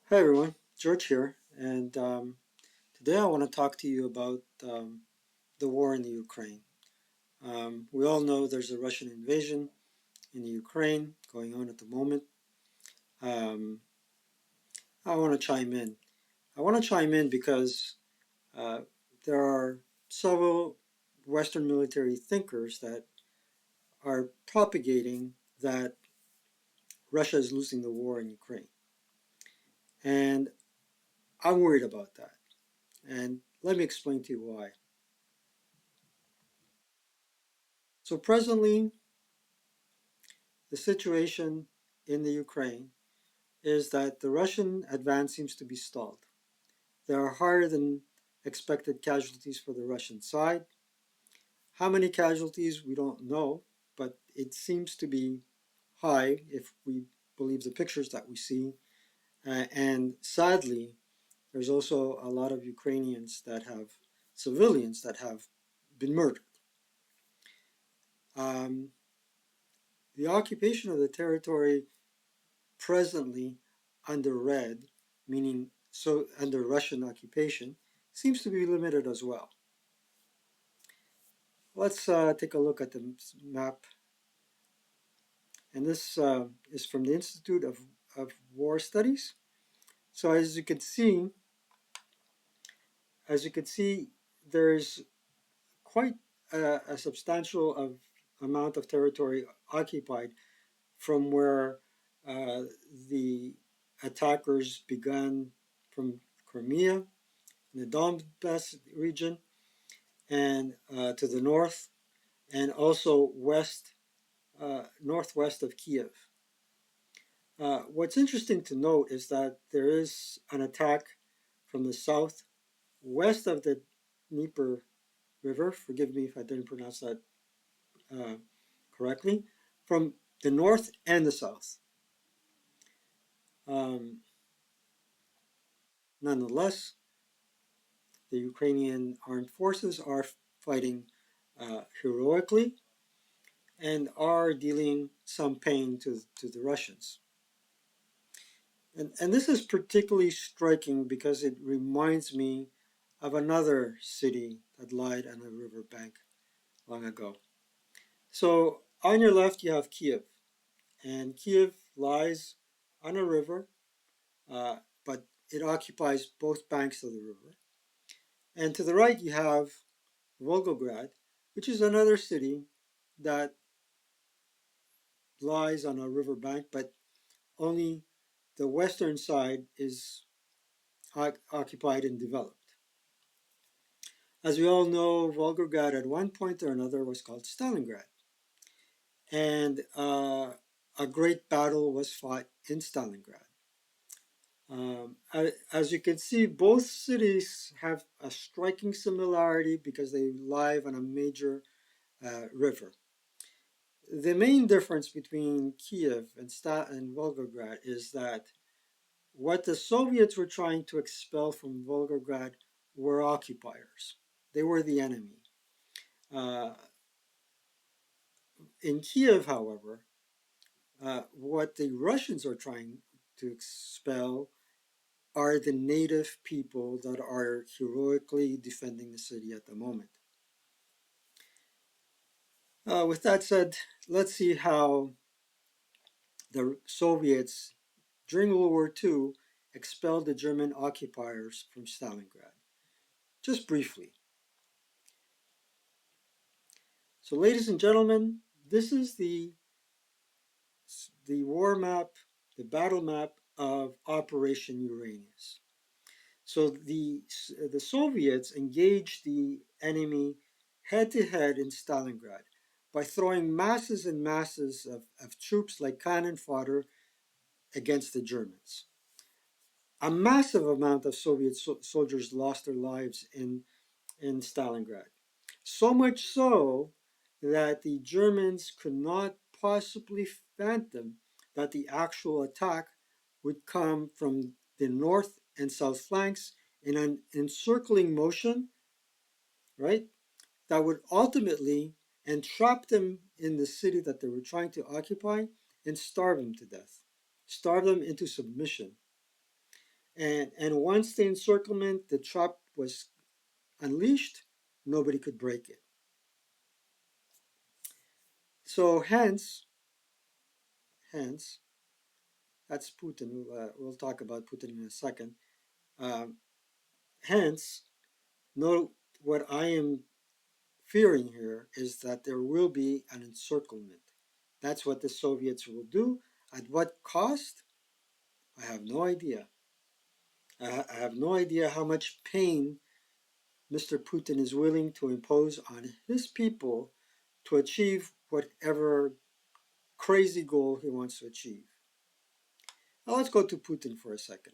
Hi everyone, George here, and today I want to talk to you about the war in the Ukraine. We all know there's a Russian invasion in the Ukraine going on at the moment. Um, I want to chime in. I want to chime in because uh, there are several Western military thinkers that are propagating that Russia is losing the war in Ukraine, and I'm worried about that. And let me explain to you why. So presently, the situation in the Ukraine is that the Russian advance seems to be stalled. There are higher than expected casualties for the Russian side. How many casualties, we don't know, but it seems to be high if we believe the pictures that we see. And sadly, there's also a lot of Ukrainians that have civilians that have been murdered. Um, the occupation of the territory presently under red, meaning so under Russian occupation, seems to be limited as well. Let's take a look at the map, and this is from the Institute of War Studies. So as you can see, there's quite a substantial amount of territory occupied from where the attackers began from Crimea, in the Donbass region, and to the north, and also northwest of Kyiv. What's interesting to note is that there is an attack from the south, west of the Dnieper River. Forgive me if I didn't pronounce that uh, correctly. From the north and the south. Um, Nonetheless, the Ukrainian armed forces are fighting heroically and are dealing some pain to the Russians. And this is particularly striking because it reminds me of another city that lied on a riverbank long ago. So on your left, you have Kiev, and Kiev lies on a river, but it occupies both banks of the river. And to the right, you have Volgograd, which is another city that lies on a riverbank, but only the western side is occupied and developed. As we all know, Volgograd at one point or another was called Stalingrad. And a great battle was fought in Stalingrad. As you can see, both cities have a striking similarity because they lie on a major river. The main difference between Kiev and Volgograd is that what the Soviets were trying to expel from Volgograd were occupiers. They were the enemy. Uh, in Kiev, however, what the Russians are trying to expel are the native people that are heroically defending the city at the moment. With that said, let's see how the Soviets during World War II expelled the German occupiers from Stalingrad. Just briefly. So, ladies and gentlemen, this is the war map, the battle map of Operation Uranus. So the Soviets engaged the enemy head to head in Stalingrad by throwing masses and masses of troops like cannon fodder against the Germans. A massive amount of Soviet soldiers lost their lives in Stalingrad. So much so that the Germans could not possibly fathom that the actual attack would come from the north and south flanks in an encircling motion, right? That would ultimately entrap them in the city that they were trying to occupy and starve them to death, starve them into submission. And once the encirclement, the trap was unleashed, nobody could break it. So hence, that's Putin. We'll talk about Putin in a second. Um, hence, no, what I am fearing here is that there will be an encirclement. That's what the Soviets will do. At what cost? I have no idea. I have no idea how much pain Mr. Putin is willing to impose on his people to achieve whatever crazy goal he wants to achieve. Now let's go to Putin for a second.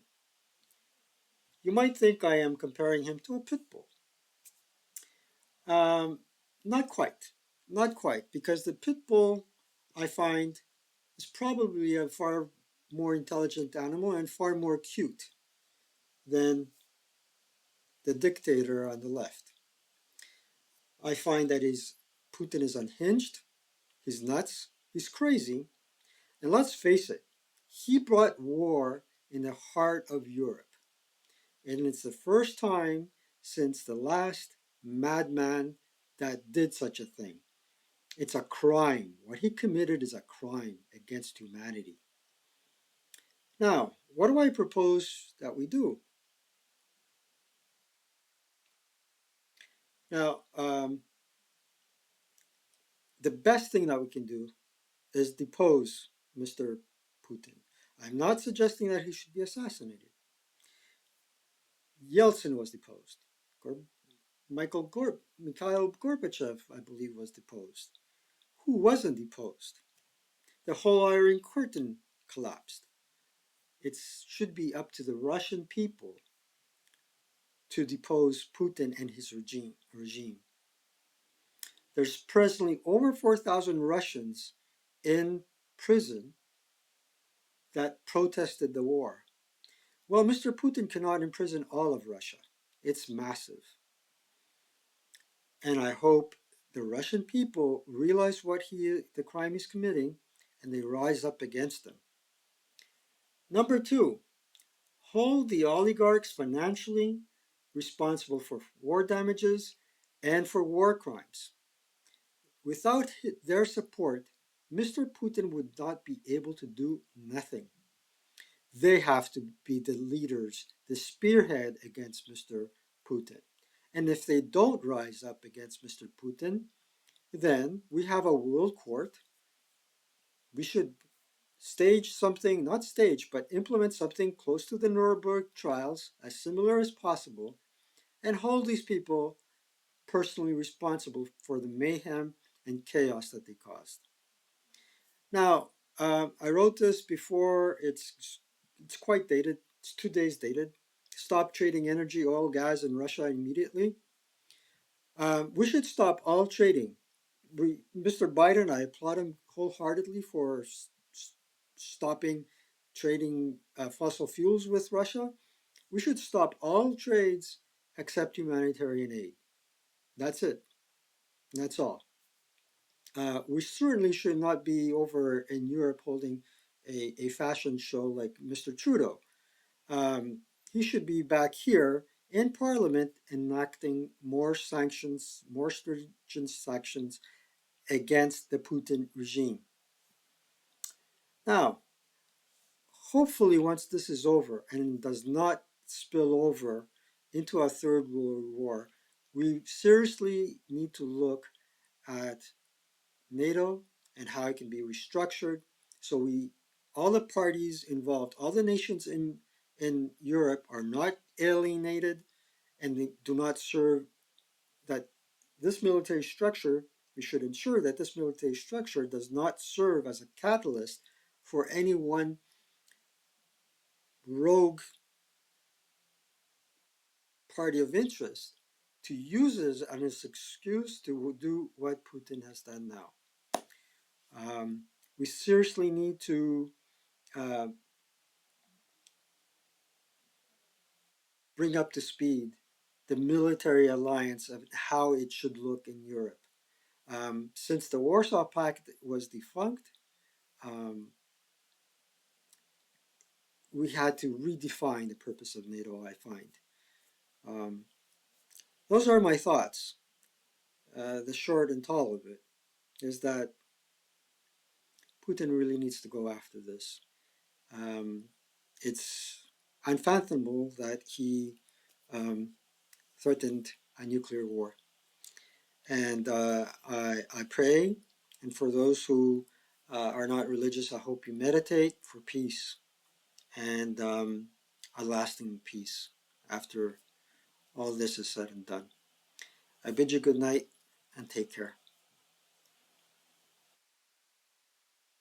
You might think I am comparing him to a pit bull. Um, not quite. Not quite, because the pit bull, I find, is probably a far more intelligent animal and far more cute than the dictator on the left. I find that Putin is unhinged, he's nuts, he's crazy, and let's face it, he brought war in the heart of Europe. And it's the first time since the last madman that did such a thing. It's a crime. What he committed is a crime against humanity. Now, what do I propose that we do? Now, the best thing that we can do is depose Mr. Putin. I'm not suggesting that he should be assassinated. Yeltsin was deposed. Mikhail Gorbachev, I believe, was deposed. Who wasn't deposed? The whole Iron Curtain collapsed. It should be up to the Russian people to depose Putin and his regime. There's presently over 4,000 Russians in prison that protested the war. Well, Mr. Putin cannot imprison all of Russia. It's massive. And I hope the Russian people realize the crime he's committing and they rise up against him. Number two, hold the oligarchs financially responsible for war damages and for war crimes. Without their support, Mr. Putin would not be able to do nothing. They have to be the leaders, the spearhead against Mr. Putin. And if they don't rise up against Mr. Putin, then we have a world court. We should stage something, not stage, but implement something close to the Nuremberg trials, as similar as possible, and hold these people personally responsible for the mayhem and chaos that they caused. Now, I wrote this before. It's quite dated. It's 2 days dated. Stop trading energy, oil, gas in Russia immediately. We should stop all trading. Mr. Biden, I applaud him wholeheartedly for stopping trading fossil fuels with Russia. We should stop all trades except humanitarian aid. That's it. That's all. We certainly should not be over in Europe holding a fashion show like Mr. Trudeau. Um, he should be back here in Parliament enacting more sanctions, more stringent sanctions against the Putin regime. Now, hopefully, once this is over and does not spill over into a third world war, we seriously need to look at NATO and how it can be restructured so all the parties involved, all the nations in Europe are not alienated and they do not serve that this military structure, we should ensure that this military structure does not serve as a catalyst for any one rogue party of interest to use it as an excuse to do what Putin has done now. We seriously need to uh, bring up to speed the military alliance of how it should look in Europe. Since the Warsaw Pact was defunct, um, we had to redefine the purpose of NATO, I find. Those are my thoughts. The short and tall of it is that Putin really needs to go after this. Um, it's unfathomable that he um, threatened a nuclear war. And I pray, and for those who are not religious, I hope you meditate for peace and a lasting peace after all this is said and done. I bid you good night and take care.